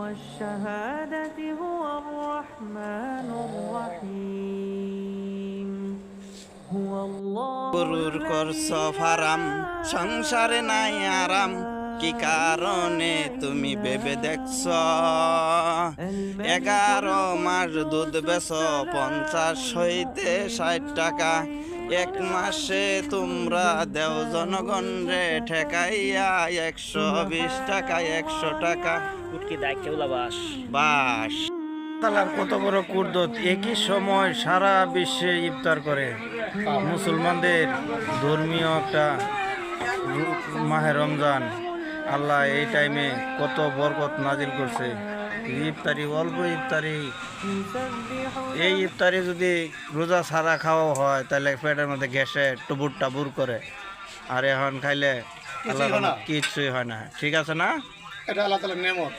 والشهادة هو الرحمن الرحيم هو الله গরুর করছ ফারাম, সংসারে নাই আরাম, কি কারণে তুমি ভেবে দেখছ? 11 মাস দুধ বেচ 50 হইতে 60 টাকা, এক মাসে তোমরা দেও জনগণ রে ঠেকাইয়া 120 টাকা 100 টাকা উটকি দায় কেউলা বাস। তালার কত বড় কুদরত, একই সময় সারা বিশ্বে ইফতার করে। মুসলমানদের ধর্মীয় একটা মাহে রমজান, আল্লাহ এই টাইমে কত বরকত নাজিল করছে। ইফতারি অল্প ইফতারি, এই ইফতারি যদি রোজা ছাড়া খাওয়া হয় তাহলে পেটের মধ্যে গ্যাসে টুবুর টাবুর করে, আর এখন খাইলে আল্লাহ কিছুই হয় না। ঠিক আছে না? এটা আল্লাহ তাআলার নেয়ামত।